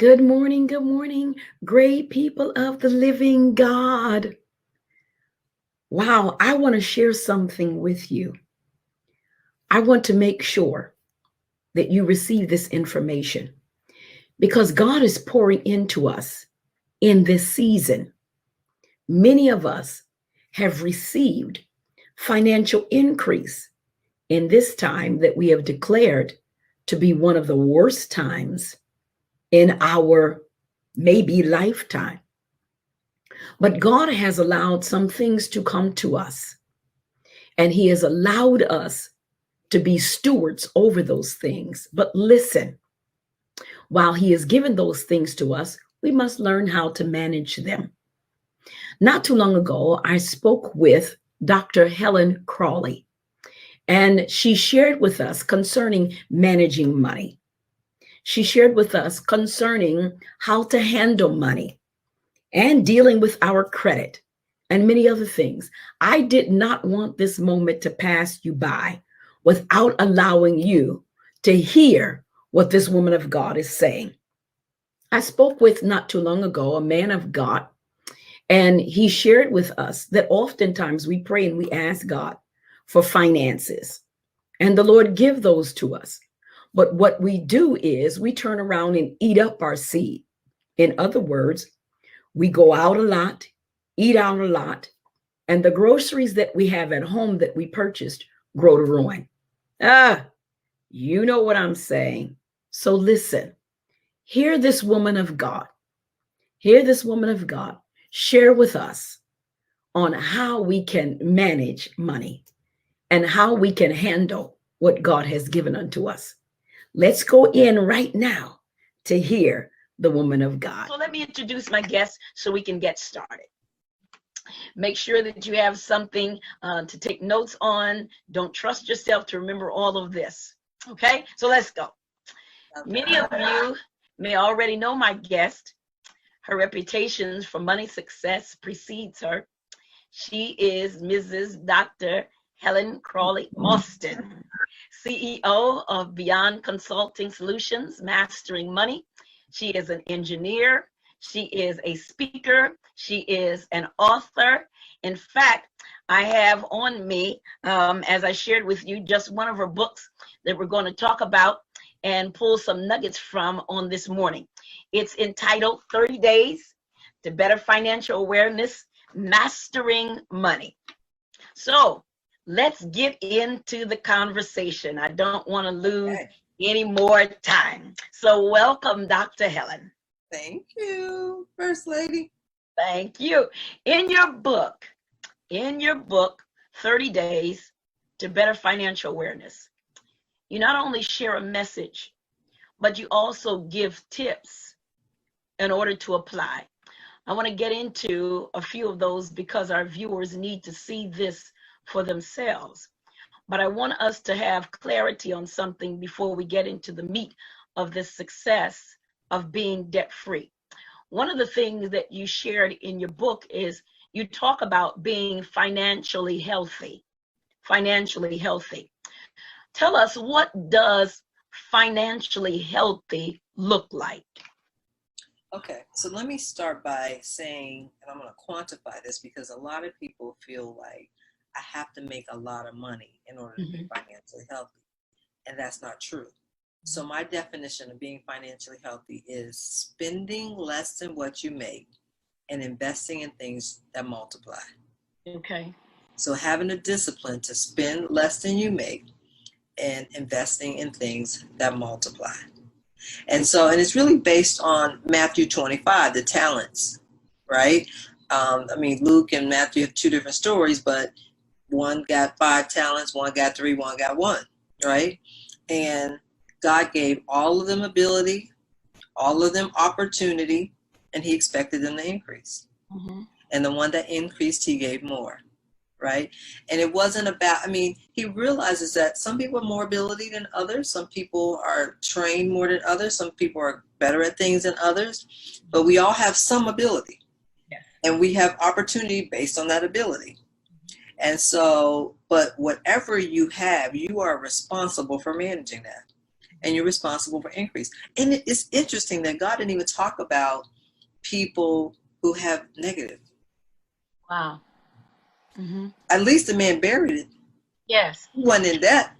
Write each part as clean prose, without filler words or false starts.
Good morning, great people of the living God. Wow, I want to share something with you. I want to make sure that you receive this information because God is pouring into us in this season. Many of us have received financial increase in this time that we have declared to be one of the worst times in our maybe lifetime. But God has allowed some things to come to us, and He has allowed us to be stewards over those things. But listen, while He has given those things to us, we must learn how to manage them. Not too long ago, I spoke with Dr. Helen Crawley, and she shared with us concerning managing money. She shared with us concerning how to handle money and dealing with our credit and many other things. I did not want this moment to pass you by without allowing you to hear what this woman of God is saying. I spoke with not too long ago a man of God, and he shared with us that oftentimes we pray and we ask God for finances, and the Lord give those to us. But what we do is we turn around and eat up our seed. In other words, we go out a lot, eat out a lot, and the groceries that we have at home that we purchased grow to ruin. You know what I'm saying. So listen, hear this woman of God. Hear this woman of God share with us on how we can manage money and how we can handle what God has given unto us. Let's go in right now to hear the woman of God. So let me introduce my guest so we can get started. Make sure that you have something to take notes on. Don't trust yourself to remember all of this. Okay, so let's go. Many of you may already know my guest. Her reputation for money success precedes her. She is Mrs. Dr. Helen Crawley Austin, CEO of Beyond Consulting Solutions, Mastering Money. She is an engineer. She is a speaker. She is an author. In fact, I have on me, as I shared with you, just one of her books that we're going to talk about and pull some nuggets from on this morning. It's entitled 30 Days to Better Financial Awareness, Mastering Money. So let's get into the conversation. I don't want to lose any more time. So welcome, Dr. Helen. Thank you, First Lady. Thank you. In your book, 30 Days to Better Financial Awareness, you not only share a message, but you also give tips in order to apply. I want to get into a few of those because our viewers need to see this for themselves. But I want us to have clarity on something before we get into the meat of the success of being debt-free. One of the things that you shared in your book is you talk about being financially healthy. Financially healthy. Tell us, what does financially healthy look like? Okay, so let me start by saying, and I'm going to quantify this because a lot of people feel like I have to make a lot of money in order to be financially healthy. And that's not true. So my definition of being financially healthy is spending less than what you make and investing in things that multiply. Okay. So having a discipline to spend less than you make and investing in things that multiply. And it's really based on Matthew 25, the talents, right? Luke and Matthew have two different stories, but one got 5 talents, one got 3, one got 1, right? And God gave all of them ability, all of them opportunity, and he expected them to increase. And the one that increased, he gave more, right? And it wasn't about, he realizes that some people have more ability than others. Some people are trained more than others. Some people are better at things than others. But we all have some ability. Yes. And we have opportunity based on that ability. And but whatever you have, you are responsible for managing that. And you're responsible for increase. And it's interesting that God didn't even talk about people who have negative. Wow. At least the man buried it. Yes. He wasn't in debt.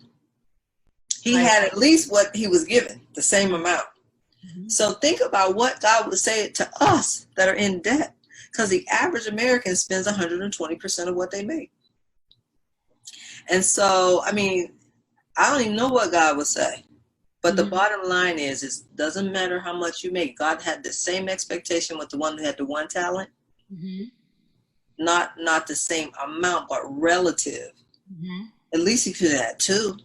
He had at least what he was given, the same amount. So think about what God would say to us that are in debt. Because the average American spends 120% of what they make. And I don't even know what God would say. But the bottom line is it doesn't matter how much you make. God had the same expectation with the one who had the 1 talent. Not the same amount, but relative. At least he could have had 2.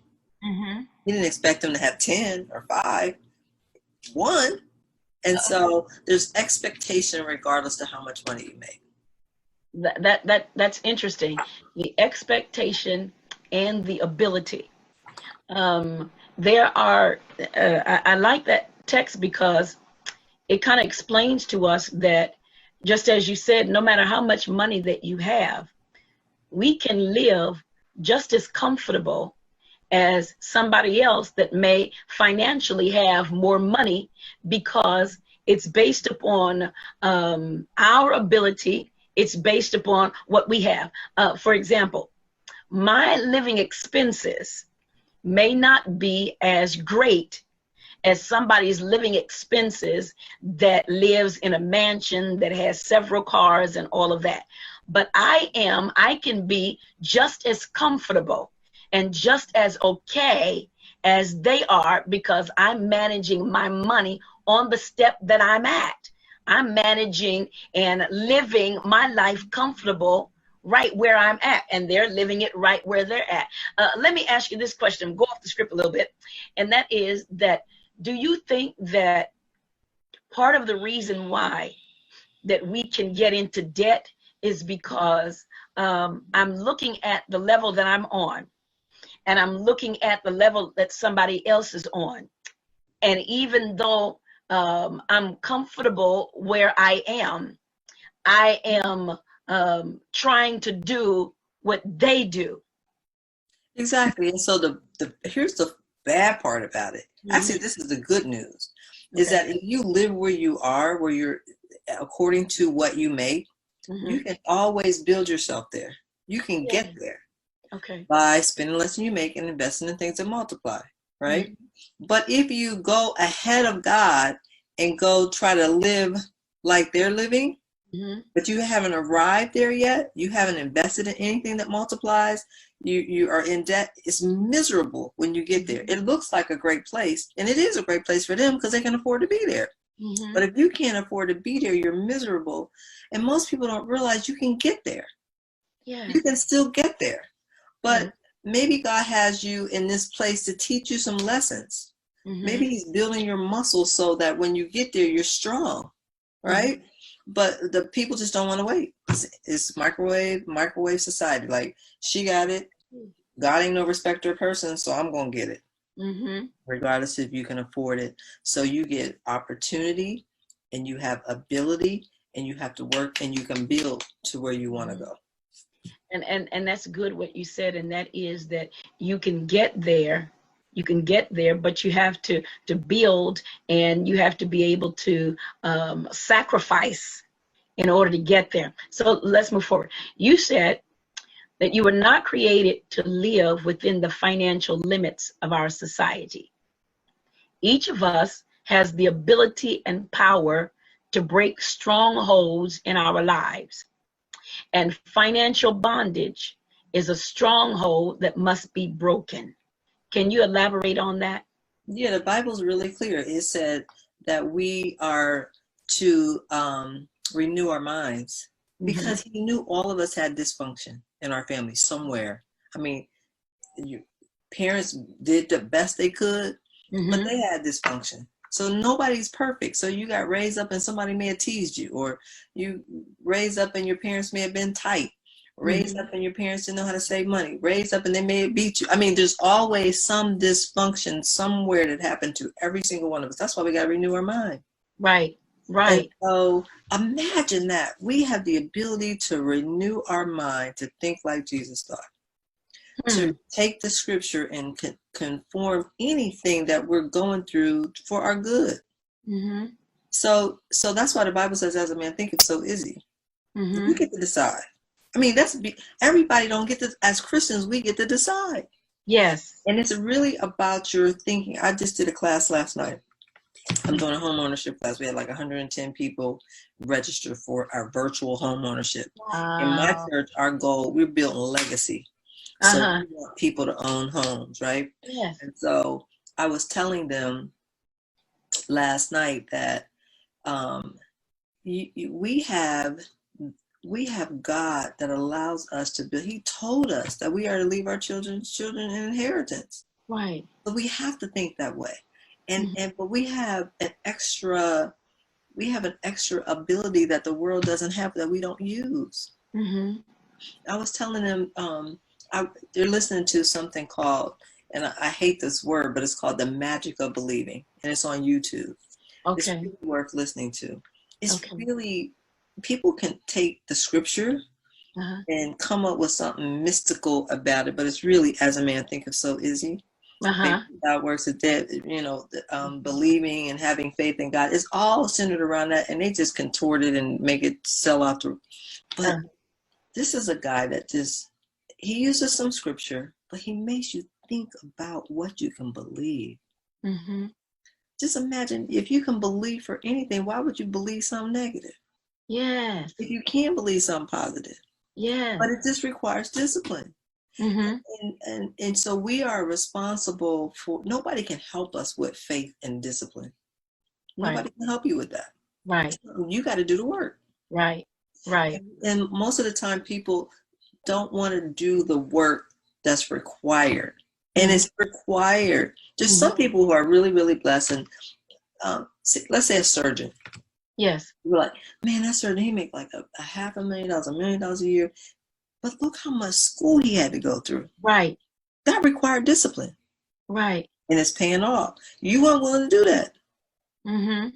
He didn't expect him to have 10 or 5. 1. And there's expectation regardless of how much money you make. That's interesting. The expectation and the ability. There are, I like that text because it kind of explains to us that, just as you said, no matter how much money that you have, we can live just as comfortable as somebody else that may financially have more money because it's based upon our ability. It's based upon what we have. For example, my living expenses may not be as great as somebody's living expenses that lives in a mansion that has several cars and all of that. But I can be just as comfortable and just as okay as they are because I'm managing my money on the step that I'm at. I'm managing and living my life comfortable right where I'm at, and they're living it right where they're at. Let me ask you this question, go off the script a little bit, and that is that, do you think that part of the reason why that we can get into debt is because I'm looking at the level that I'm on, and I'm looking at the level that somebody else is on, and even though I'm comfortable where I am trying to do what they do. Exactly. And so the here's the bad part about it. Actually, this is the good news, is that if you live where you are, where you're according to what you make, you can always build yourself there. You can get there by spending less than you make and investing in things that multiply, right? But if you go ahead of God and go try to live like they're living, but you haven't arrived there yet, you haven't invested in anything that multiplies, you are in debt, it's miserable when you get there. It looks like a great place, and it is a great place for them because they can afford to be there. But if you can't afford to be there, you're miserable. And most people don't realize you can get there. You can still get there. But maybe God has you in this place to teach you some lessons. Maybe he's building your muscles so that when you get there, you're strong, right? But the people just don't want to wait. It's microwave society. Like, she got it. God ain't no respecter of person, so I'm going to get it. Regardless if you can afford it. So you get opportunity, and you have ability, and you have to work, and you can build to where you want to go. And that's good what you said, and that is that you can get there. You can get there, but you have to build, and you have to be able to sacrifice in order to get there. So let's move forward. You said that you were not created to live within the financial limits of our society. Each of us has the ability and power to break strongholds in our lives. And financial bondage is a stronghold that must be broken. Can you elaborate on that? Yeah, the Bible's really clear. It said that we are to renew our minds, because he knew all of us had dysfunction in our family somewhere. I mean, parents did the best they could, but they had dysfunction. So nobody's perfect. So you got raised up and somebody may have teased you, or you raised up and your parents may have been tight, raised up and your parents didn't know how to save money, raised up and they may have beat you. I mean, there's always some dysfunction somewhere that happened to every single one of us. That's why we got to renew our mind. Right. And so imagine that we have the ability to renew our mind, to think like Jesus thought, to take the scripture and conform anything that we're going through for our good. So that's why the Bible says, as a man thinketh, so is he. We get to decide. I mean, everybody don't get to, as Christians, we get to decide. Yes. And it's really about your thinking. I just did a class last night. I'm doing a home ownership class. We had like 110 people register for our virtual home ownership. Wow. In my church, our goal, we're building legacy. So we want people to own homes, right? Yes. And so I was telling them last night that we have God that allows us to build. He told us that we are to leave our children's children an inheritance. Right. So we have to think that way. But we have an extra ability that the world doesn't have, that we don't use. I was telling them, they're listening to something called, and I hate this word, but it's called The Magic of Believing, and it's on YouTube. It's really worth listening to. It's really, people can take the scripture and come up with something mystical about it, but it's really, as a man thinketh, so is he. God works at that, believing and having faith in God. It's all centered around that, and they just contort it and make it sell out. But this is a guy that he uses some scripture, but he makes you think about what you can believe. Just imagine, if you can believe for anything, why would you believe something negative? Yes. If you can believe something positive. Yeah. But it just requires discipline. And so we are responsible for, nobody can help us with faith and discipline. Nobody can help you with that. Right. You got to do the work. Right. And most of the time people don't want to do the work that's required. And it's required. There's some people who are really, really blessed. And let's say a surgeon. Yes. You're like, man, that surgeon, he make like a $500,000, $1 million a year. But look how much school he had to go through. Right. That required discipline. Right. And it's paying off. You weren't willing to do that. Mm-hmm.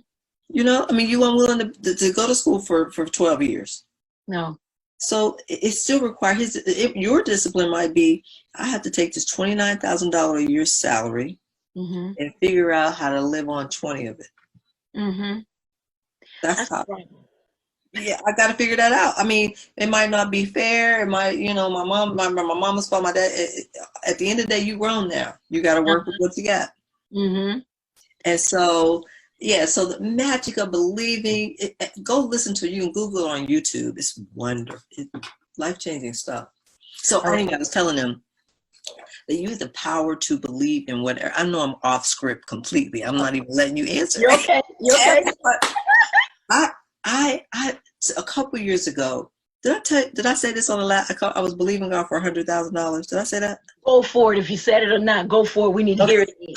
You know, I mean, you weren't willing to go to school for 12 years. No. So it still requires, your discipline might be, I have to take this $29,000 a year salary and figure out how to live on 20 of it. Mm-hmm. That's how. Right. Yeah, I got to figure that out. I mean, it might not be fair. It might, you know, my mama's fault, my dad. At the end of the day, you grown now. You got to work with what you got. Mm-hmm. And so, yeah, so the magic of believing, go listen to it. You can Google it on YouTube. It's wonderful. It's life-changing stuff. So anyway, I was telling them that you have the power to believe in whatever. I know I'm off script completely. I'm not even letting you answer. You're okay. You're okay. I a couple years ago, did I say this on the last? I was believing God for $100,000. Did I say that? Go for it. If you said it or not, go for it. We need to hear it again.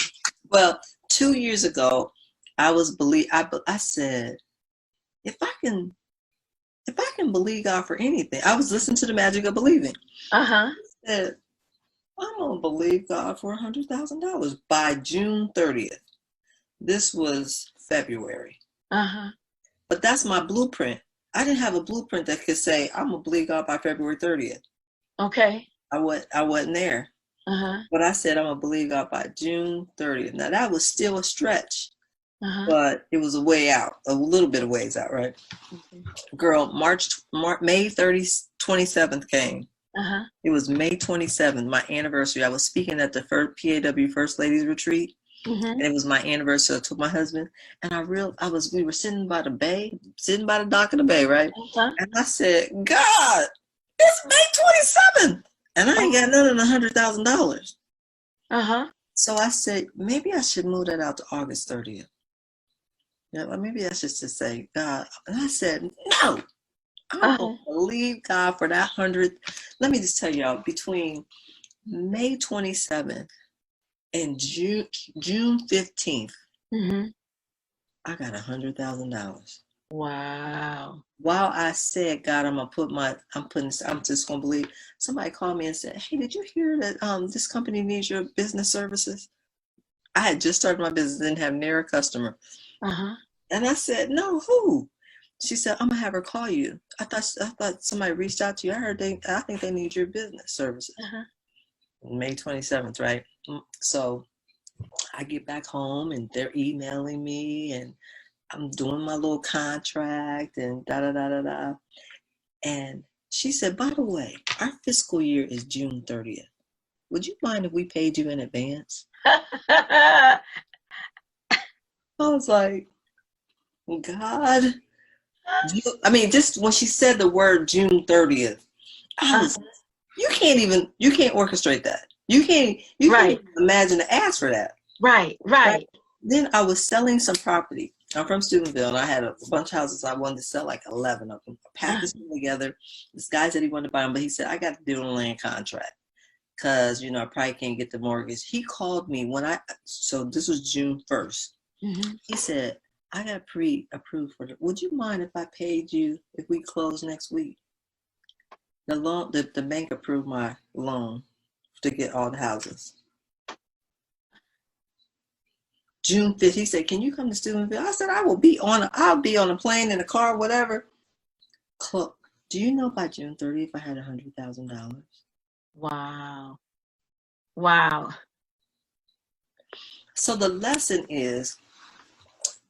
Well, 2 years ago, I said, if I can believe God for anything, I was listening to the magic of believing. I said, I'm gonna believe God for $100,000 by June 30th. This was February. But that's my blueprint. I didn't have a blueprint that could say I'm gonna believe God by February 30th. Okay. I wasn't there. But I said I'm gonna believe God by June 30th. Now that was still a stretch, but it was a way out, a little bit of ways out, right? Girl, May 27th came. It was May 27th, my anniversary. I was speaking at the PAW First Ladies Retreat. And it was my anniversary. I took my husband, and we were sitting by the dock of the bay, right? And I said, God, it's May 27th, and I ain't got none of the $100,000. So I said, maybe I should move that out to August 30th. Yeah, well, maybe I should just say, God. And I said, no, I'm gonna believe God for that 100. Let me just tell y'all, between May 27th and June 15th, I got $100,000. Wow. While I said, God, I'm just gonna believe. Somebody called me and said, hey, did you hear that this company needs your business services? I had just started my business, didn't have near a customer. And I said, no, who? She said, I'm gonna have her call you. I thought somebody reached out to you. I think they need your business services. May 27th, right? So I get back home and they're emailing me and I'm doing my little contract and da-da-da-da-da. And she said, by the way, our fiscal year is June 30th. Would you mind if we paid you in advance? I was like, God. Just when she said the word June 30th, you can't orchestrate that. You can't imagine to ask for that. Right. Then I was selling some property. I'm from Steubenville, and I had a bunch of houses. I wanted to sell like 11 of them. I packaged them together. This guy said he wanted to buy them, but he said, I got to do a land contract because, I probably can't get the mortgage. He called me so this was June 1st. He said, I got pre-approved for it. Would you mind if I paid you if we close next week? The bank approved my loan to get all the houses. June 5th, he said, can you come to Steubenville? I said, I'll be on a plane, in a car, whatever. Do you know by June 30th I had $100,000? Wow. So the lesson is,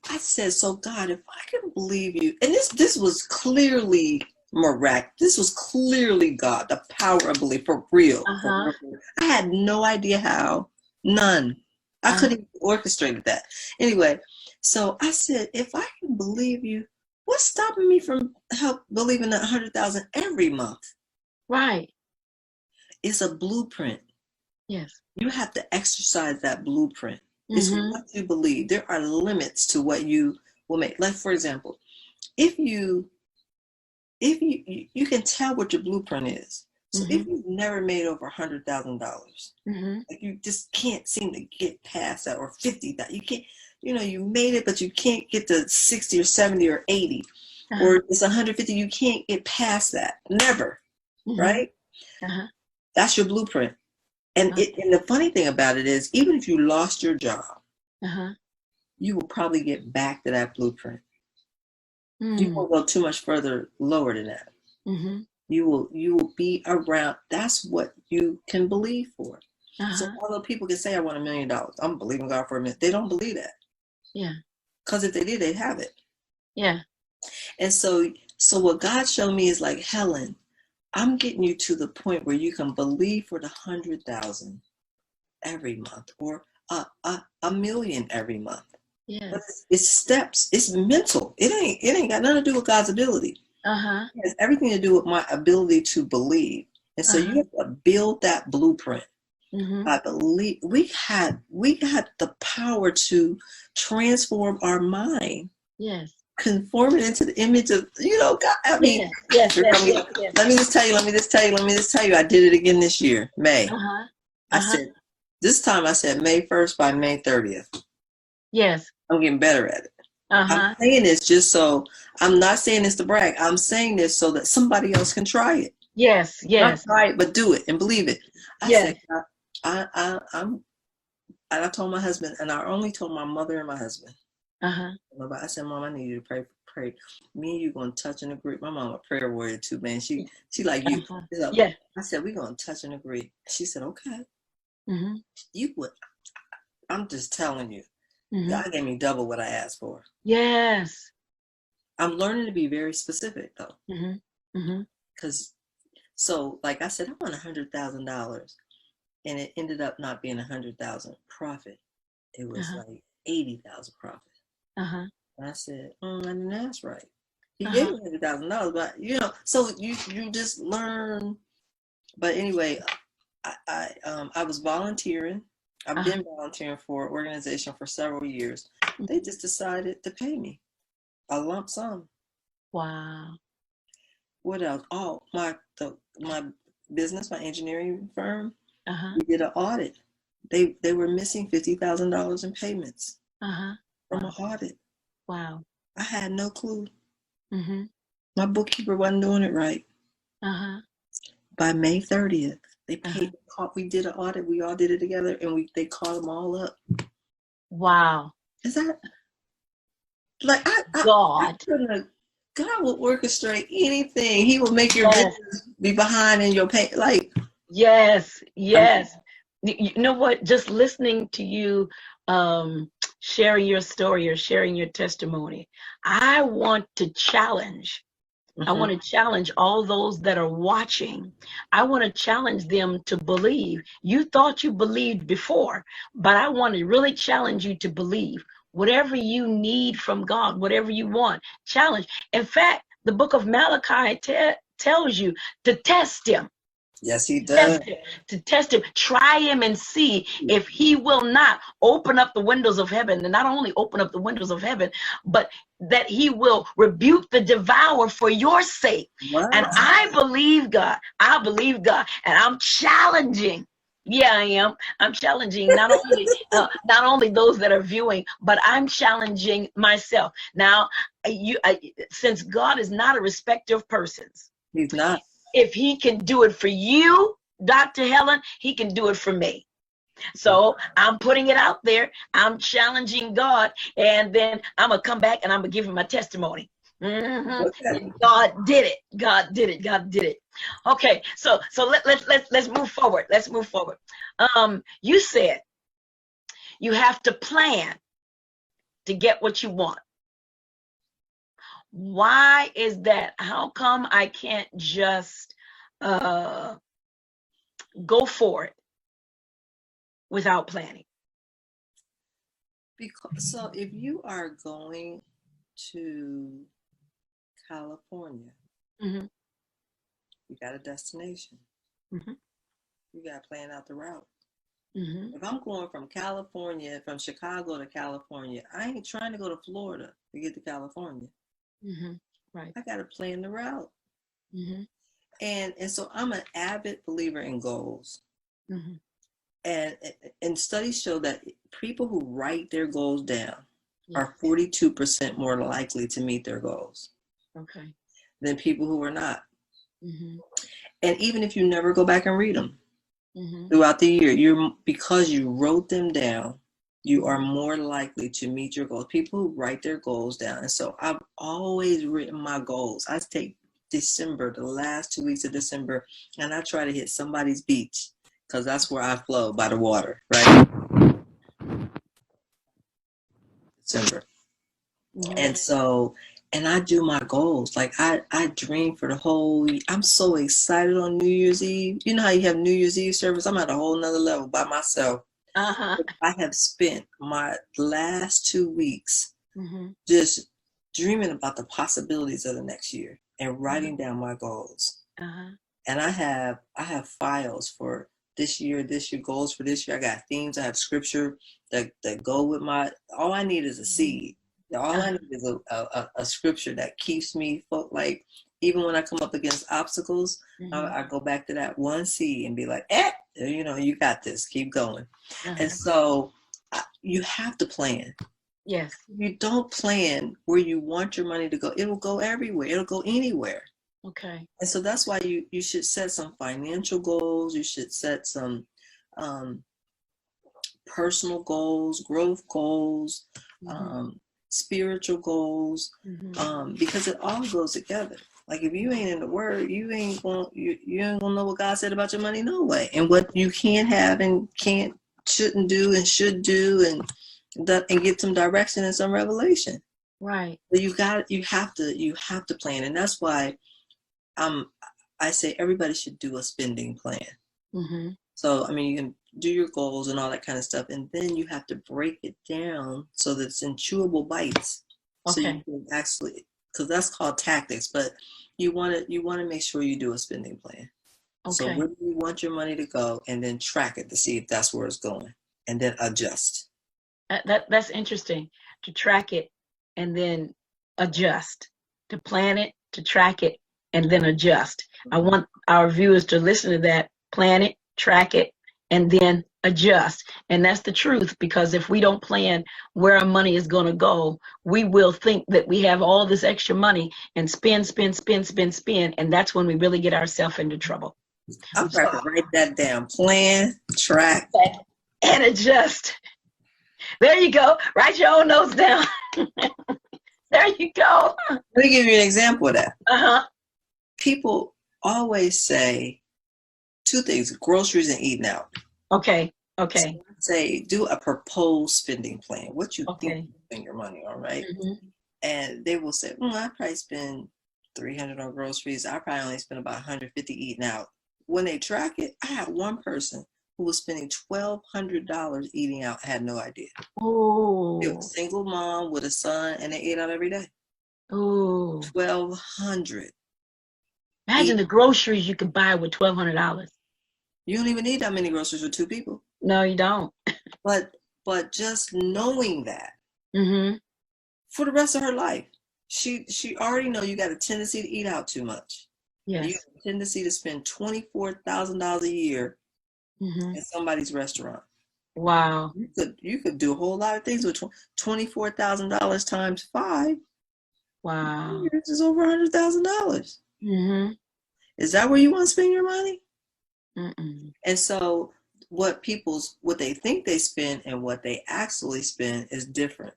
I said, so God, if I can believe you, and this was clearly miraculous. This was clearly God, the power of belief, for real. I had no idea how, none. I couldn't even orchestrate that. Anyway, so I said, if I can believe you, what's stopping me from believing that 100,000 every month? Right. It's a blueprint. Yes. You have to exercise that blueprint. It's what you believe. There are limits to what you will make. Like, for example, if you can tell what your blueprint is. So if you've never made over $100,000, like you just can't seem to get past that, or 50,000, you can't, you made it, but you can't get to 60 or 70 or 80, or it's 150, you can't get past that. Never, right? That's your blueprint. And and the funny thing about it is, even if you lost your job, you will probably get back to that blueprint. You won't go too much further lower than that. You will be around. That's what you can believe for. So although people can say, I want $1 million, I'm believing God for $1 million, they don't believe that. Yeah. Because if they did, they'd have it. Yeah. And so what God showed me is like, Helen, I'm getting you to the point where you can believe for the 100,000 every month, or a million every month. Yeah. But it's steps. It's mental. It ain't got nothing to do with God's ability. It has everything to do with my ability to believe. And so you have to build that blueprint. I believe we had the power to transform our mind. Yes. Conform it into the image of, God. I mean, yes. Let me just tell you, I did it again this year, May. I said, this time I said May 1st by May 30th. Yes. I'm getting better at it. I'm saying this just so, I'm not saying this to brag. I'm saying this so that somebody else can try it. Yes. Not try it, but do it and believe it. I said, I told my husband, and I only told my mother and my husband. I said, Mom, I need you to pray. Me and you going to touch and agree. My mom a prayer warrior too, man. She like you. Yeah. I said, we're going to touch and agree. She said, okay. You would. I'm just telling you. God gave me double what I asked for. Yes. I'm learning to be very specific though. Because, so like I said, I want $100,000, and it ended up not being 100,000 profit. It was like 80,000 profit. And I said, I didn't ask right. He gave me $100,000, but so you just learn. But anyway, I was volunteering. I've been volunteering for an organization for several years. They just decided to pay me a lump sum. Wow. What else? Oh, my business, my engineering firm, we did an audit. They were missing $50,000 in payments from an audit. Wow. I had no clue. My bookkeeper wasn't doing it right. By May 30th, they paid. We did an audit. We all did it together, and they called them all up. Wow. Is that like God? God will orchestrate anything. He will make your business be behind in your pay. Like yes. You know what? Just listening to you sharing your story or sharing your testimony, I want to challenge. I want to challenge all those that are watching. I want to challenge them to believe. You thought you believed before, but I want to really challenge you to believe. Whatever you need from God, whatever you want, challenge. In fact, the book of Malachi tells you to test him. Yes, he does. To test him, try him and see if he will not open up the windows of heaven, and not only open up the windows of heaven, but that he will rebuke the devourer for your sake. Wow. And I believe God, and I'm challenging. Yeah, I am. I'm challenging not only those that are viewing, but I'm challenging myself. Now, since God is not a respecter of persons, he's not. If he can do it for you, Dr. Helen, he can do it for me. So I'm putting it out there. I'm challenging God, and then I'm going to come back and I'm going to give him my testimony. Okay. God did it. God did it. God did it. Okay. So let's move forward. Let's move forward. You said you have to plan to get what you want. Why is that? How come I can't just go for it without planning? Because so if you are going to California, you got a destination. You got to plan out the route. If I'm going from Chicago to California, I ain't trying to go to Florida to get to California. Right. I got to plan the route. And so I'm an avid believer in goals. Mhm. And studies show that people who write their goals down Yeah. are 42% more likely to meet their goals Okay. than people who are not. Mhm. And even if you never go back and read them Mhm. throughout the year, because you wrote them down, you are more likely to meet your goals. People who write their goals down. And so I've always written my goals. I take December, the last 2 weeks of December, and I try to hit somebody's beach because that's where I flow, by the water, right? December. Mhm. And so, and I do my goals. Like I dream for the whole, I'm so excited on New Year's Eve. You know how you have New Year's Eve service? I'm at a whole nother level by myself. Uh-huh. I have spent my last 2 weeks Mhm. just dreaming about the possibilities of the next year and Uh-huh. writing down my goals. Uh-huh. And I have files for this year goals for this year. I got themes, I have scripture that go with my, all I need is a seed. All I need is a scripture that keeps me like, even when I come up against obstacles, I go back to that one seed and be like, you got this, keep going. And so you have to plan. Yes. If you don't plan where you want your money to go, it'll go everywhere. It'll go anywhere. Okay. And so that's why you should set some financial goals. You should set some um, personal goals, growth goals, spiritual goals, because it all goes together. Like if you ain't in the Word, you ain't gonna know what God said about your money, no way, and what you can have and can't, shouldn't do, and should do, and get some direction and some revelation. Right. But you have to plan, and that's why I say everybody should do a spending plan. Mm-hmm. So, I mean, you can do your goals and all that kind of stuff, and then you have to break it down so that it's in chewable bites. So you can actually, because that's called tactics, but you want to make sure you do a spending plan. Okay. So where do you want your money to go, and then track it to see if that's where it's going, and then adjust. That's interesting, to track it and then adjust, to plan it, to track it, and then adjust. I want our viewers to listen to that. Plan it, track it, and then adjust. And that's the truth, because if we don't plan where our money is going to go, we will think that we have all this extra money and spend, and that's when we really get ourselves into trouble. I'm trying to write that down. Plan, track, and adjust. There you go. Write your own notes down. There you go. Let me give you an example of that. Uh-huh. People always say two things: groceries and eating out. Okay. So say do a proposed spending plan. What you think you spend your money on, right? And they will say, I probably spend $300 on groceries. I probably only spend about $150 eating out. When they track it, I had one person who was spending $1,200 eating out. I had no idea. Oh. It was a single mom with a son, and they ate out every day. Oh. $1,200. Imagine the groceries you could buy with $1,200. You don't even need that many groceries for two people. No, you don't. But just knowing that, for the rest of her life, she already know you got a tendency to eat out too much. Yes. You have a tendency to spend $24,000 a year in somebody's restaurant. Wow. You could do a whole lot of things with $24,000 times 5. Wow. This is over $100,000. Is that where you want to spend your money? And so what they think they spend and what they actually spend is different.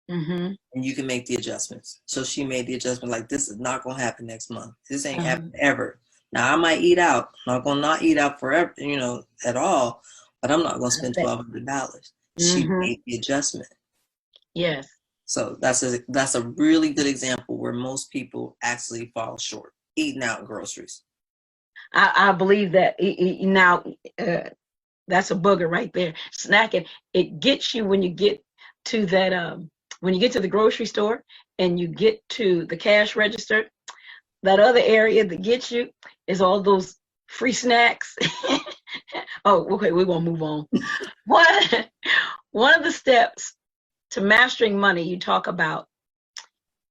And you can make the adjustments. So she made the adjustment, like, this is not going to happen next month. This ain't happening ever. Now I might eat out. I'm not going to not eat out forever, at all, but I'm not going to spend $1,200. She made the adjustment. Yes. So that's a really good example where most people actually fall short, eating out groceries. I believe that. Now, that's a booger right there. Snacking, it gets you when you get to that, when you get to the grocery store and you get to the cash register. That other area that gets you is all those free snacks. Oh, okay, we're going to move on. One of the steps to mastering money, you talk about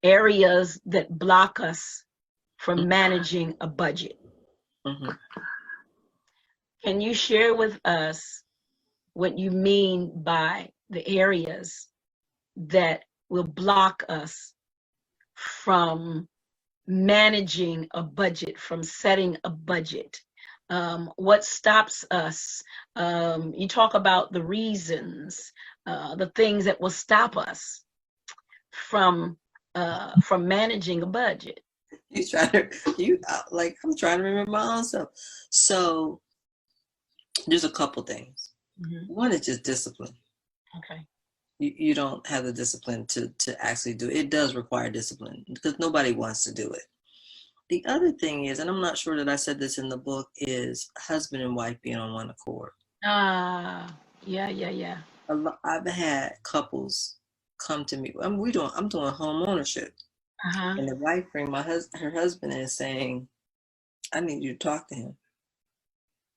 areas that block us from managing a budget. Mm-hmm. Can you share with us what you mean by the areas that will block us from managing a budget, from setting a budget? What stops us? You talk about the reasons, the things that will stop us from managing a budget. You try to like I'm trying to remember my own stuff. So there's a couple things. Mm-hmm. One is just discipline. Okay. You don't have the discipline to actually do it. It does require discipline because nobody wants to do it. The other thing is, and I'm not sure that I said this in the book, is husband and wife being on one accord. Yeah. I've had couples come to me. I'm doing home ownership, and the wife bring her husband in saying, "I need you to talk to him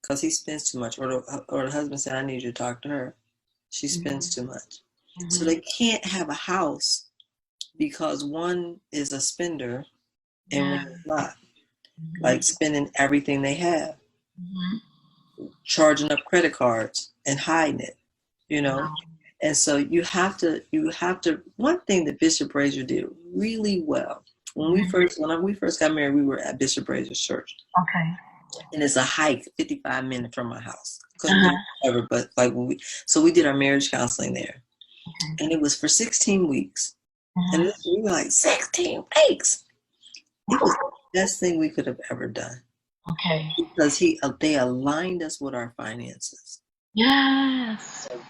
because he spends too much," or the husband said, "I need you to talk to her. She spends too much." Mm-hmm. So they can't have a house because one is a spender and one is not. Mm-hmm. Like spending everything they have, charging up credit cards and hiding it, Wow. And so you have to. One thing that Bishop Brazier did really well when we first got married, we were at Bishop Brazier's church. Okay. And it's a hike, 55 minutes from my house. Couldn't do it ever, but like we did our marriage counseling there, and it was for 16 weeks, and we were like 16 weeks. It was the best thing we could have ever done. Okay. Because they aligned us with our finances. Yes. So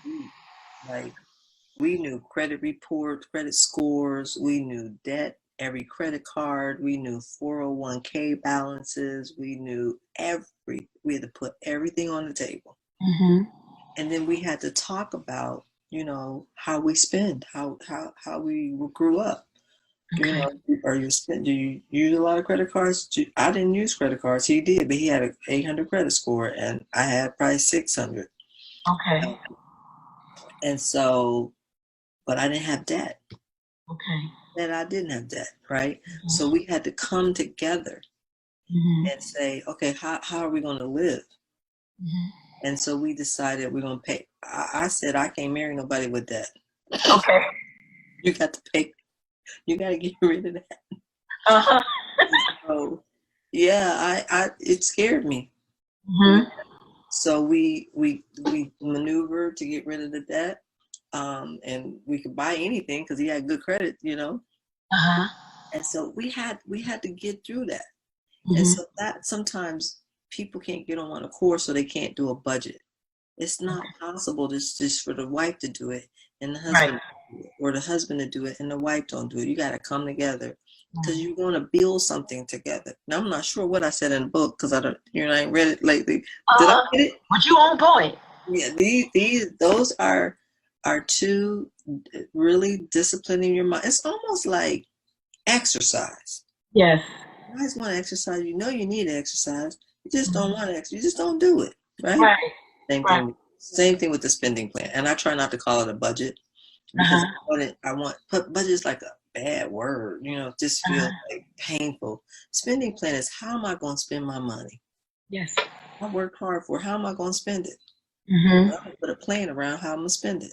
we knew credit reports, credit scores, we knew debt, every credit card, we knew 401k balances, we had to put everything on the table. Mm-hmm. And then we had to talk about, how we spend, how we grew up. Okay. Do you use a lot of credit cards? I didn't use credit cards. He did, but he had an 800 credit score, and I had probably 600. Okay. And so, but I didn't have debt. Okay. And I didn't have debt, right? Mm-hmm. So we had to come together and say, okay, how are we going to live? Mm-hmm. And so we decided we're going to pay. I said, I can't marry nobody with debt. Okay. You got to pay. You got to get rid of that. So, yeah, it scared me. Mm-hmm. So we maneuvered to get rid of the debt, and we could buy anything because he had good credit, And so we had to get through that. Mm-hmm. And so that sometimes people can't get on one accord, so they can't do a budget. It's not possible just for the wife to do it and the husband to do it, or the husband to do it and the wife don't do it. You got to come together because you're going to build something together. Now, I'm not sure what I said in the book because I ain't read it lately. Did I get it? But you on point. Yeah, those are two really disciplining your mind. It's almost like exercise. Yes. You guys want to exercise. You know you need to exercise. You just don't want to exercise. You just don't do it, right? Right. Same thing with the spending plan. And I try not to call it a budget because budget is like a bad word, just feels like painful. Spending plan is, how am I going to spend my money? Yes. I worked hard for it. How am I going to spend it? Mm-hmm. I'm going to put a plan around how I'm going to spend it.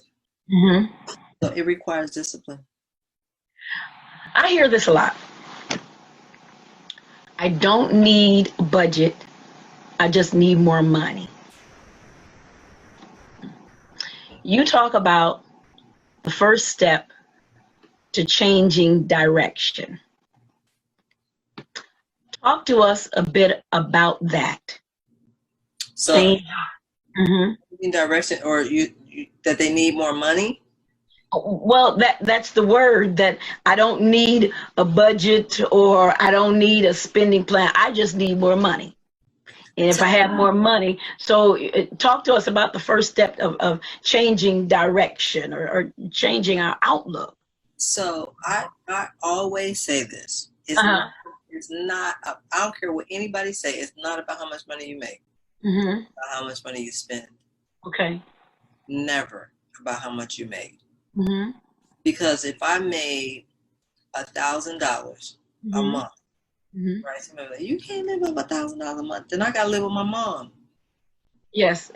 Mm-hmm. So it requires discipline. I hear this a lot. I don't need a budget. I just need more money. You talk about the first step to changing direction. Talk to us a bit about that. So, direction, or you that they need more money? Well, that's the word, that I don't need a budget or I don't need a spending plan. I just need more money. And if I have more money, so talk to us about the first step of changing direction or changing our outlook. So I always say this. It's not, I don't care what anybody say. It's not about how much money you make. It's about how much money you spend. Okay. Never about how much you make. Because if I made $1,000 a month, Mhm. Right? Somebody like, you can't live off $1,000 a month. Then I got to live with my mom. Yes.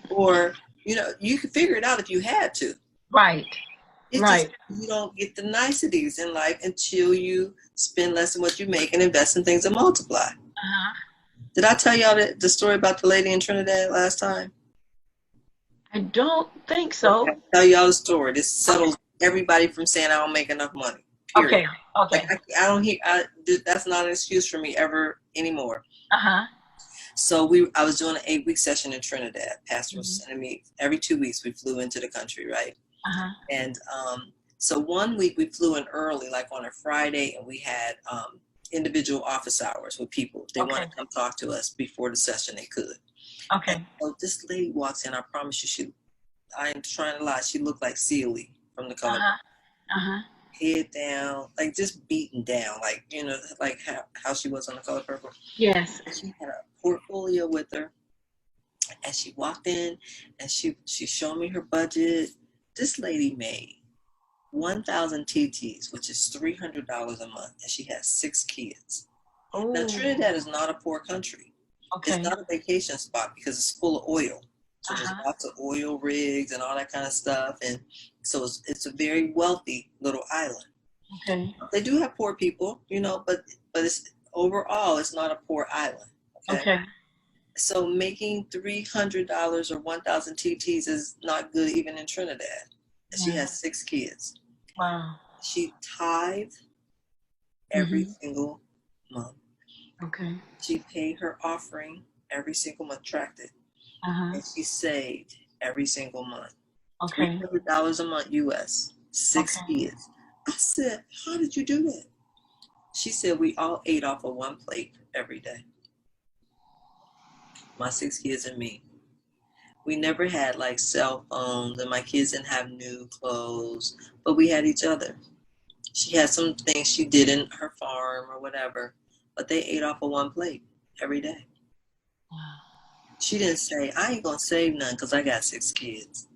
Or, you could figure it out if you had to. Right. It's just Right. you don't get the niceties in life until you spend less than what you make and invest in things that multiply. Uh-huh. Did I tell y'all the story about the lady in Trinidad last time? I don't think Okay, so. I'll tell y'all the story. This Okay. settles everybody from saying I don't make enough money. Period. Okay. Like Okay. I don't hear. That's not an excuse for me ever anymore. Uh-huh. So I was doing an 8-week session in Trinidad. Pastor was Mhm. sending me every 2 weeks. We flew into the country, right? Uh-huh. And so one week we flew in early, like on a Friday, and we had individual office hours with people. If they want Okay. to come talk to us before the session, they could. And Okay. so this lady walks in. I promise you, I ain't trying to lie. She looked like Celie from The Color Purple. Uh-huh. Uh-huh. Head down, like just beaten down, like like how she was on The Color Purple. Yes. And she had a portfolio with her, and she walked in, and she showed me her budget. This lady made 1,000 TTs, which is $300 a month, and she has 6 kids. Oh. Now Trinidad is not a poor country. It's Okay. not a vacation spot because it's full of oil. So there's Uh-huh. lots of oil rigs and all that kind of stuff, and so it's a very wealthy little island. Okay. They do have poor people, but it's overall it's not a poor island. Okay. So making $300 or 1,000 TTs is not good even in Trinidad. She has 6 kids. Wow. She tithed every single month. Okay. She paid her offering every single month, tracked it, Uh-huh. and she saved every single month. Okay. $300 a month US, 6 Okay. kids. I said, how did you do that? She said, we all ate off of one plate every day. My 6 kids and me. We never had like cell phones, and my kids didn't have new clothes, but we had each other. She had some things she did in her farm or whatever, but they ate off of one plate every day. Wow. She didn't say, I ain't gonna save none because I got 6 kids.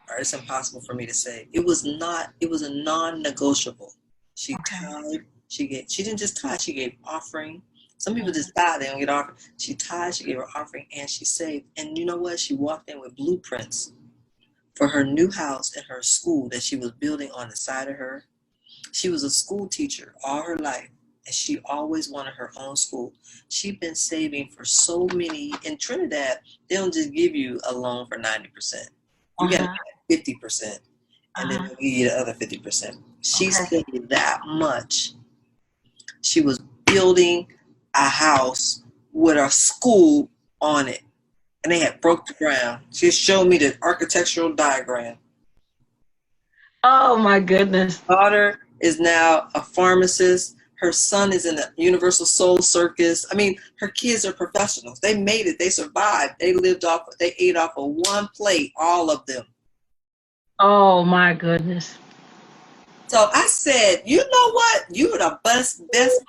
Or it's impossible for me to say. It was a non-negotiable. She tithed, she didn't just tithe, she gave offering. Some people just tithe, they don't get offering. She tithed, she gave her offering, and she saved. And you know what? She walked in with blueprints for her new house and her school that she was building on the side of her. She was a school teacher all her life, and she always wanted her own school. She'd been saving for so many. In Trinidad, they don't just give you a loan for 90%. You got to get 50%, and then they'll give you the other 50%. She saved that much. She was building a house with a school on it, and they had broke the ground. She showed me the architectural diagram. Oh my goodness. Daughter is now a pharmacist. Her son is in the Universal Soul Circus. I mean, her kids are professionals. They made it. They survived. They ate off of one plate, all of them. Oh my goodness. So I said, you know what? You're the best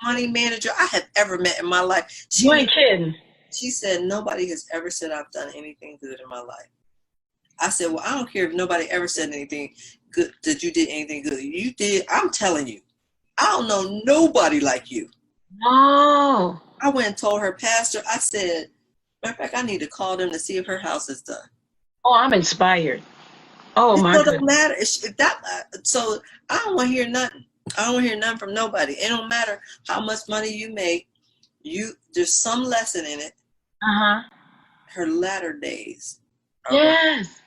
money manager I have ever met in my life. You ain't kidding. She said, nobody has ever said I've done anything good in my life. I said, well, I don't care if nobody ever said anything good, that you did anything good. You did. I'm telling you, I don't know nobody like you. Oh. I went and told her pastor, I said, matter of fact, I need to call them to see if her house is done. Oh, I'm inspired. Oh my It goodness. don't matter. So I don't want to hear nothing. I don't want to hear nothing from nobody. It don't matter how much money you make. There's some lesson in it. Her latter days. Yes.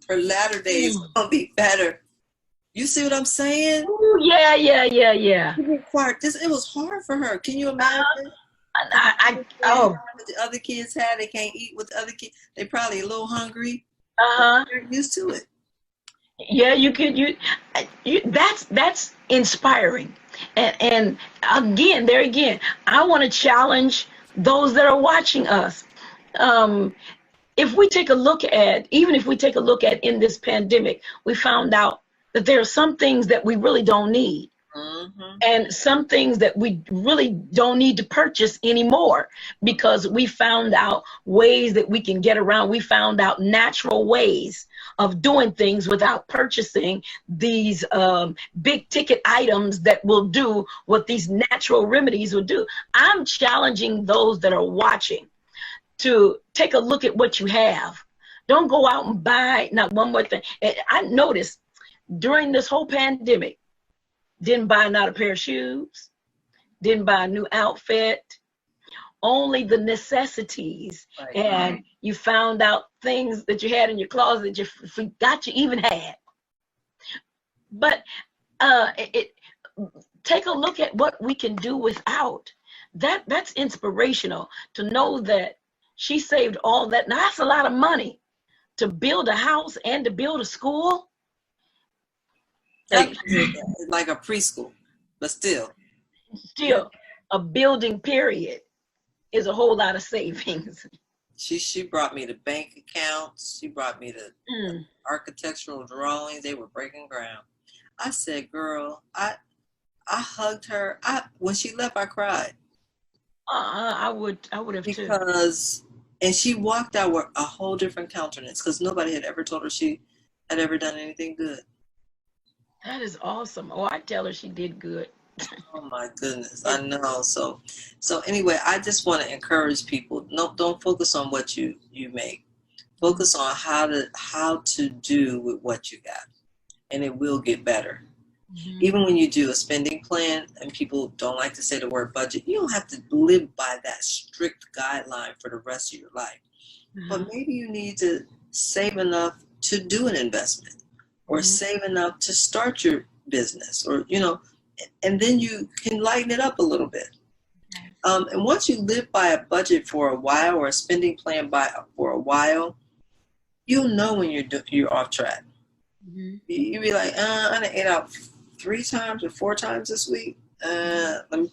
Her latter days are gonna be better. You see what I'm saying? Ooh, yeah. It was hard for her. Can you imagine? What the other kids had, they can't eat with the other kids. They probably a little hungry. They're used to it. Yeah, that's inspiring. And again, I want to challenge those that are watching us. If we take a look at in this pandemic, we found out that there are some things that we really don't need. And some things that we really don't need to purchase anymore, because we found out ways that we can get around. We found out natural ways of doing things without purchasing these big ticket items that will do what these natural remedies will do. I'm challenging those that are watching to take a look at what you have. Don't go out and buy not one more thing. I noticed during this whole pandemic, didn't buy not a pair of shoes, didn't buy a new outfit, only the necessities. Right. And you found out things that you had in your closet that you forgot you even had. But take a look at what we can do without. That's inspirational to know that she saved all that. Now that's a lot of money to build a house and to build a school. Like a preschool, but still A building period is a whole lot of savings. She brought me the bank accounts. She brought me the architectural drawings. They were breaking ground. I said, girl, I hugged her. When she left, I cried. I would have too. And she walked out with a whole different countenance because nobody had ever told her she had ever done anything good. That is awesome. Oh, I tell her she did good. Oh my goodness, I know. So anyway, I just want to encourage people. No, don't focus on what you make. Focus on how to do with what you got, and it will get better. Mm-hmm. Even when you do a spending plan, and people don't like to say the word budget, you don't have to live by that strict guideline for the rest of your life. Mm-hmm. But maybe you need to save enough to do an investment, or save enough to start your business, or and then you can lighten it up a little bit. And once you live by a budget for a while, or a spending plan for a while, you'll know when you're off track. Mm-hmm. You'll be like, I done ate out 3 times or 4 times this week. Let me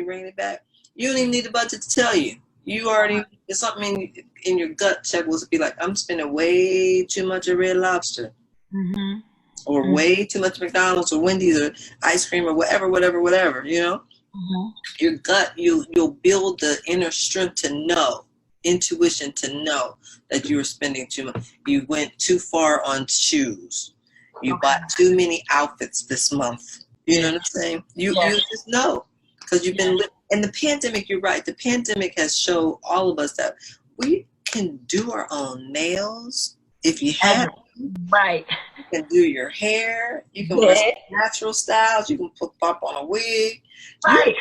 bring it back. You don't even need the budget to tell you. You already, there's something in your gut check will be like, I'm spending way too much at Red Lobster. Mm-hmm. Or way too much McDonald's or Wendy's or ice cream or whatever. Mm-hmm. Your gut, you'll build the inner strength to know, intuition to know that you were spending too much. You went too far on shoes. You bought too many outfits this month. You know what I'm saying? You just know, because you've been living. And the pandemic, you're right. The pandemic has shown all of us that we can do our own nails if you have. Right. You can do your hair. You can wear natural styles. You can pop on a wig. Right.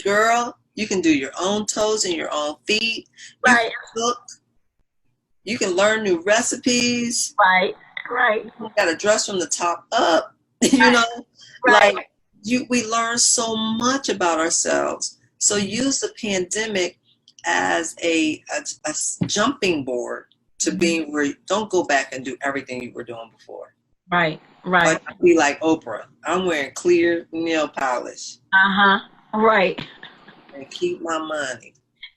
Girl, you can do your own toes and your own feet. Right. You can cook. You can learn new recipes. Right. Right. You got to dress from the top up. Right. Like we learn so much about ourselves. So use the pandemic as a jumping board to being where you don't go back and do everything you were doing before. Right. Right. Like, be like Oprah. I'm wearing clear nail polish. Right. And keep my money.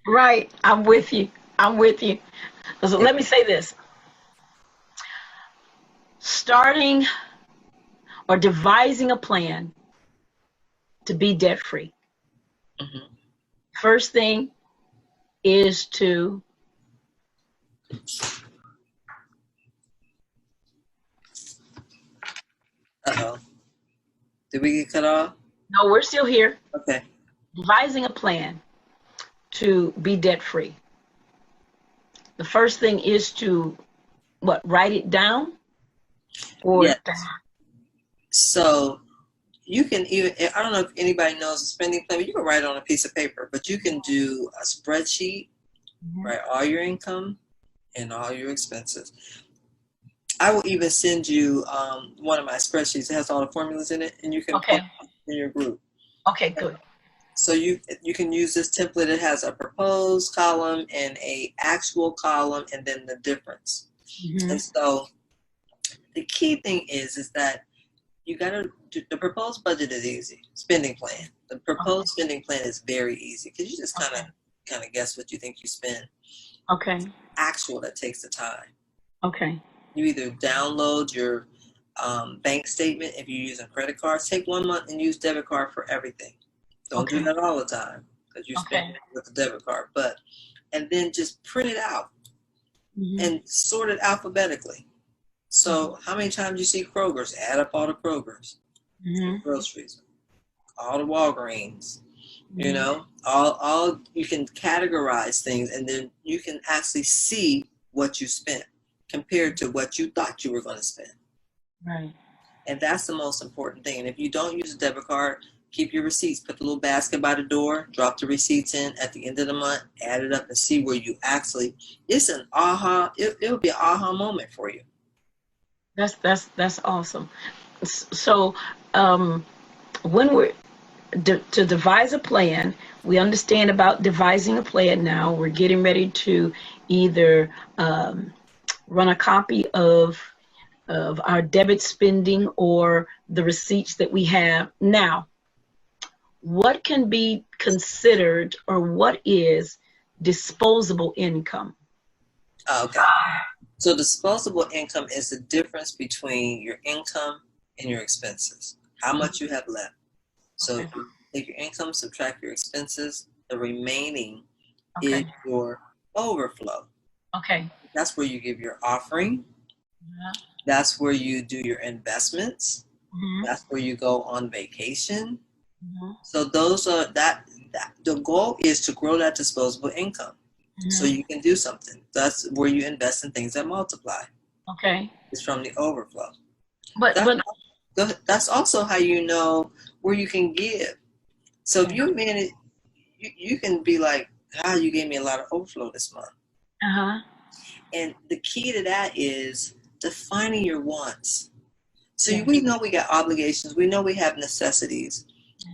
Right. I'm with you. So let me say this. Starting or devising a plan to be debt free. Mm-hmm. First thing is to Did we get cut off? No, we're still here. Okay. Devising a plan to be debt free. The first thing is to write it down? Yes. So you can even, I don't know if anybody knows a spending plan, but you can write it on a piece of paper, but you can do a spreadsheet, write all your income and all your expenses. I will even send you one of my spreadsheets that has all the formulas in it, and you can put it in your group. Okay, good. So you can use this template. It has a proposed column and a actual column, and then the difference. Mm-hmm. And so the key thing is that you got to do, the proposed budget is easy. Spending plan. The proposed spending plan is very easy because you just kind of guess what you think you spend. Okay. Actual, that takes the time. Okay. You either download your bank statement if you're using credit cards. Take 1 month and use debit card for everything. Don't do that all the time because you spend it with the debit card. And then just print it out and sort it alphabetically. So how many times you see Kroger's? Add up all the Kroger's, Mm-hmm. groceries, all the Walgreens, you Mm-hmm. know, all you can categorize things, and then you can actually see what you spent compared to what you thought you were going to spend. Right. And that's the most important thing. And if you don't use a debit card, keep your receipts. Put the little basket by the door, drop the receipts in at the end of the month, add it up and see where you actually, it's an aha, it'll be an aha moment for you. That's awesome. So, when we're to devise a plan, we understand about devising a plan now. We're getting ready to either run a copy of our debit spending or the receipts that we have now. What can be considered or what is disposable income? Okay. So disposable income is the difference between your income and your expenses. How much you have left. So Okay. take your income, subtract your expenses, the remaining is Okay. your overflow. Okay. That's where you give your offering. That's where you do your investments. Mm-hmm. That's where you go on vacation. Mm-hmm. So those are that the goal is to grow that disposable income so Mm-hmm. you can do something. That's where you invest in things that multiply. Okay. It's from the overflow. But That, that's also how you know where you can give. So if okay. you manage, you can be like, "Ah, you gave me a lot of overflow this month." Uh-huh. And the key to that is defining your wants. So Yeah. we know we got obligations, we know we have necessities,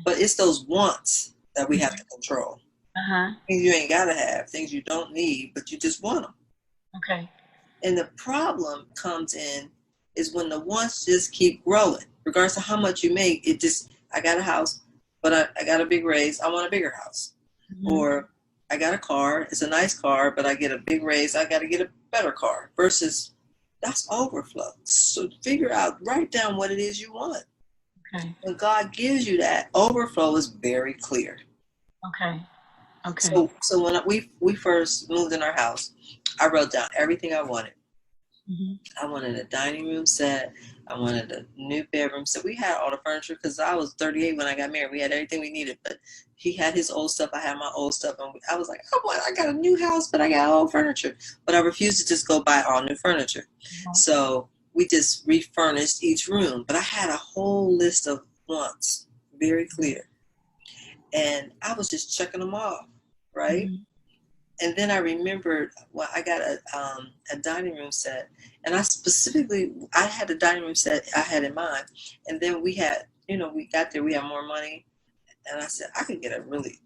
but it's those wants that we have to control. Uh-huh. Things you ain't gotta have, things you don't need, but you just want them. Okay. And the problem comes in is when the wants just keep growing, regardless of how much you make. It just, I got a house, but I got a big raise. I want a bigger house. Mm-hmm. Or I got a car. It's a nice car, but I get a big raise. I got to get a better car. Versus that's overflow. So figure out, write down what it is you want. Okay. When God gives you that, overflow is very clear. Okay. Okay. So when we first moved in our house, I wrote down everything I wanted. Mm-hmm. I wanted a dining room set. I wanted a new bedroom set. We had all the furniture because I was 38 when I got married. We had everything we needed, but he had his old stuff. I had my old stuff, and I was like, I got a new house, but I got old furniture. But I refused to just go buy all new furniture. Mm-hmm. So we just refurnished each room. But I had a whole list of wants, very clear, and I was just checking them off, right? Mm-hmm. And then I remembered, well, I got a dining room set, and I had a dining room set I had in mind. And then we had, we got there, we had more money, and I said, I could get a really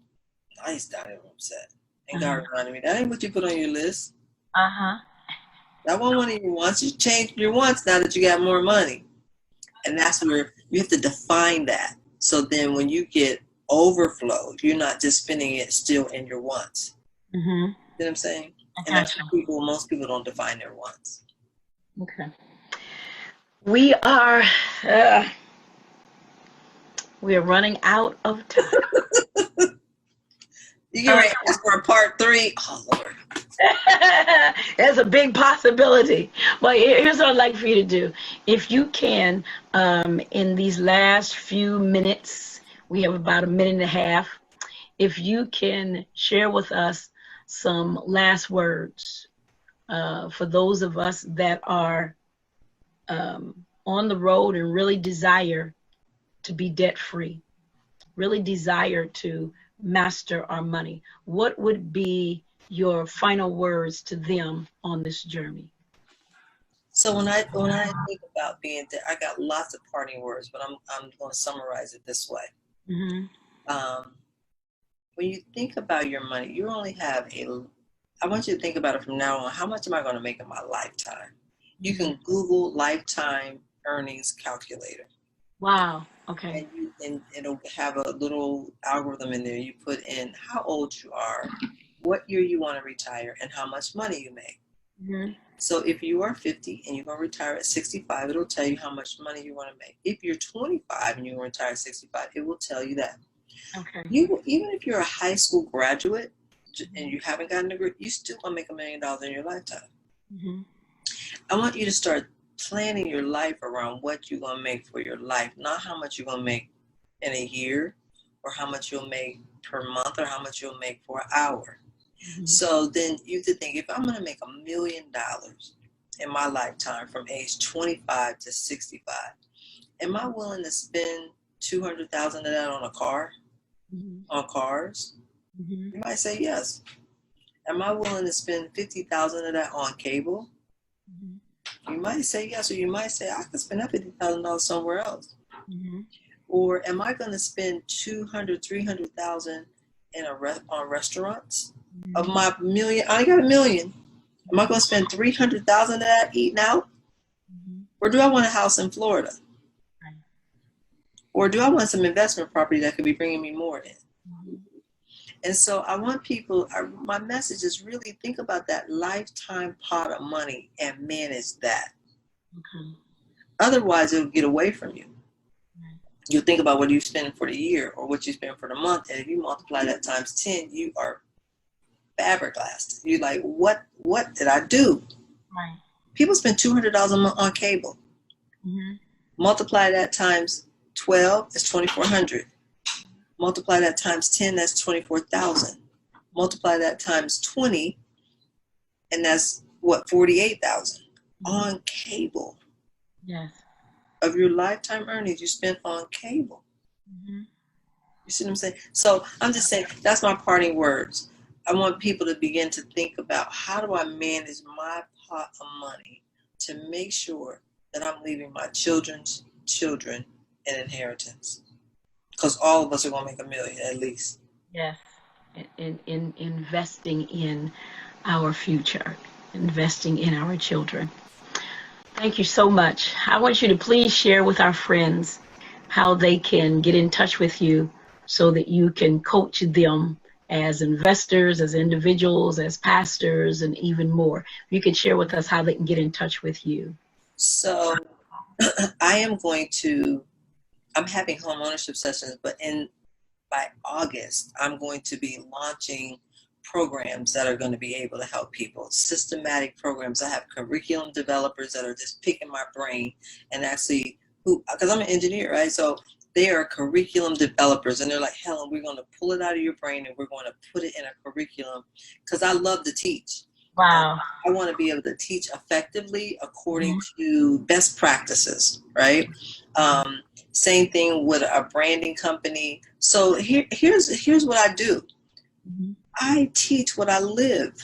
nice dining room set. And God reminded me, that ain't what you put on your list. Uh-huh. That wasn't one of your wants. You changed your wants now that you got more money. And that's where you have to define that. So then when you get overflow, you're not just spending it still in your wants. Mm-hmm. You know what I'm saying? And that's most people don't define their wants. Okay. We are uh, running out of time. You get ready to ask for a part 3? Oh, Lord. There's a big possibility. But here's what I'd like for you to do. If you can, in these last few minutes, we have about a minute and a half, if you can share with us some last words for those of us that are on the road and really desire to be debt free, really desire to master our money, what would be your final words to them on this journey? So when I think about being there, I got lots of parting words, but I'm going to summarize it this way. Mm-hmm. When you think about your money, you only have I want you to think about it from now on. How much am I going to make in my lifetime? You can Google lifetime earnings calculator. Wow. Okay. And it'll have a little algorithm in there. You put in how old you are, what year you want to retire, and how much money you make. Mm-hmm. So if you are 50 and you're going to retire at 65, it'll tell you how much money you want to make. If you're 25 and you're going to retire at 65, it will tell you that. Okay. Even if you're a high school graduate and you haven't gotten a degree, you still going to make $1 million in your lifetime. Mm-hmm. I want you to start planning your life around what you're going to make for your life, not how much you're going to make in a year or how much you'll make per month or how much you'll make for an hour. So then you could think, if I'm going to make $1 million in my lifetime from age 25 to 65, am I willing to spend $200,000 of that on a car, on cars? You might say yes. Am I willing to spend $50,000 of that on cable? You might say yes, or you might say I could spend that $50,000 somewhere else. Or am I going to spend $200,000, $300,000 on restaurants? Of my $1 million, I only got $1 million. Am I going to spend $300,000 of that eating out? Or do I want a house in Florida? Or do I want some investment property that could be bringing me more in? And so I want people, my message is really think about that lifetime pot of money and manage that. Otherwise, it'll get away from you. You'll think about what you spend for the year or what you spend for the month. And if you multiply that times 10, you are flabbergasted. You're like, what did I do? Right. People spend $200 a month on cable. Multiply that times 12, that's $2,400. Multiply that times 10, that's 24,000. Multiply that times 20, and that's what, 48,000 on cable. Yes. Of your lifetime earnings you spent on cable. You see what I'm saying? So I'm just saying, that's my parting words. I want people to begin to think about, how do I manage my pot of money to make sure that I'm leaving my children's children an inheritance? Because all of us are going to make $1 million at least. Yes. In investing in our future, investing in our children. Thank you so much. I want you to please share with our friends how they can get in touch with you so that you can coach them as investors, as individuals, as pastors, and even more. You can share with us how they can get in touch with you. So I'm having home ownership sessions, but by August, I'm going to be launching programs that are going to be able to help people, systematic programs. I have curriculum developers that are just picking my brain and actually, because I'm an engineer, right? So they are curriculum developers, and they're like, Helen, we're going to pull it out of your brain and we're going to put it in a curriculum, because I love to teach. Wow. I want to be able to teach effectively according to best practices, right? Same thing with a branding company. So here's what I do. I teach what I live.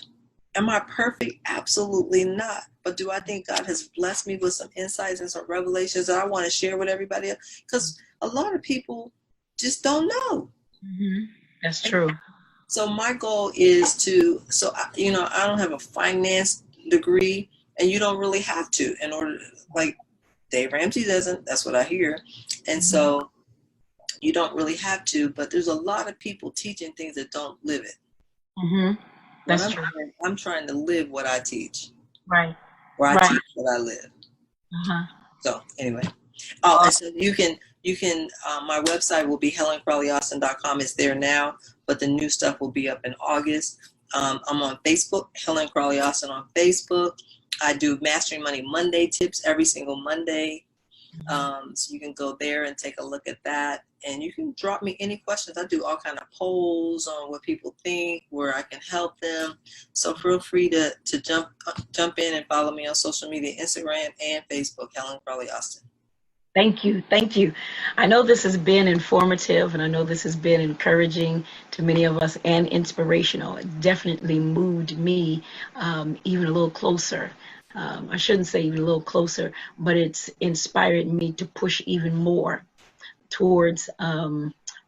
Am I perfect? Absolutely not. But do I think God has blessed me with some insights and some revelations that I want to share with everybody else? Because a lot of people just don't know. That's true. So my goal is I don't have a finance degree, and you don't really have to, in order to, like Dave Ramsey doesn't, that's what I hear. And so you don't really have to, but there's a lot of people teaching things that don't live it. That's true. I'm trying to live what I teach. Right. Or I teach what I live. So anyway. And so you can my website will be helencrawleyaustin.com. It's there now, but the new stuff will be up in August. I'm on Facebook, Helen Crawley Austin on Facebook. I do Mastering Money Monday tips every single Monday. So you can go there and take a look at that. And you can drop me any questions. I do all kind of polls on what people think, where I can help them. So feel free to jump in and follow me on social media, Instagram and Facebook, Helen Crawley Austin. Thank you. Thank you. I know this has been informative, and I know this has been encouraging to many of us and inspirational. It definitely moved me even a little closer. I shouldn't say even a little closer, but it's inspired me to push even more towards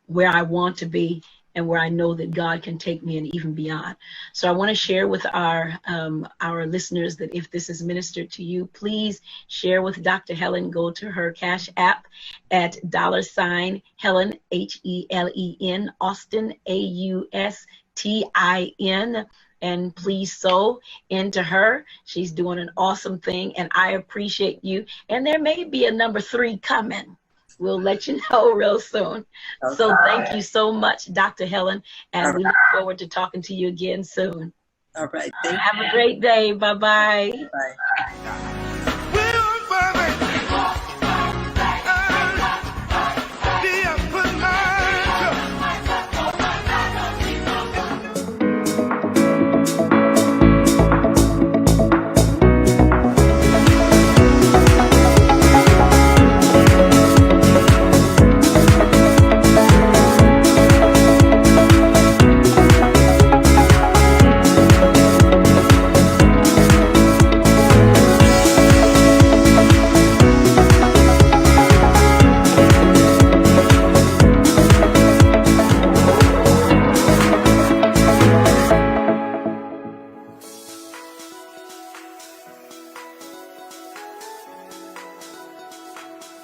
where I want to be and where I know that God can take me and even beyond. So I want to share with our listeners that if this is ministered to you, please share with Dr. Helen. Go to her Cash App at $ Helen, HELEN, Austin, AUSTIN. And please sow into her. She's doing an awesome thing, and I appreciate you. And there may be a number 3 coming. We'll let you know real soon. Okay. So thank you so much, Dr. Helen, and we look forward to talking to you again soon. All right. Thank you. Have a great day. Bye-bye. Bye.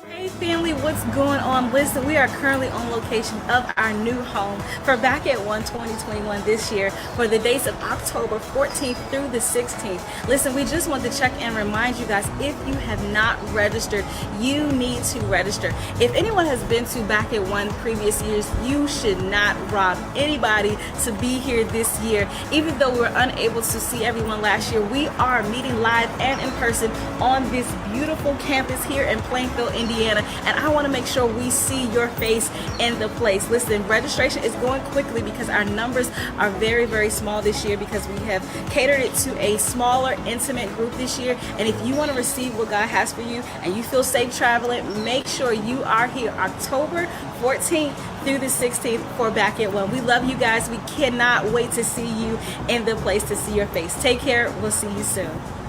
Hey family, what's going on? Listen, we are currently on location of our new home for Back at One 2021 this year for the dates of October 14th through the 16th. Listen, we just want to check and remind you guys, if you have not registered, you need to register. If anyone has been to Back at One previous years, you should not rob anybody to be here this year. Even though we were unable to see everyone last year, we are meeting live and in person on this beautiful campus here in Plainfield, Indiana. And I want to make sure we see your face in the place. Listen, registration is going quickly because our numbers are very, very small this year because we have catered it to a smaller, intimate group this year. And if you want to receive what God has for you and you feel safe traveling, make sure you are here October 14th through the 16th for Back at One. We love you guys. We cannot wait to see you in the place, to see your face. Take care. We'll see you soon.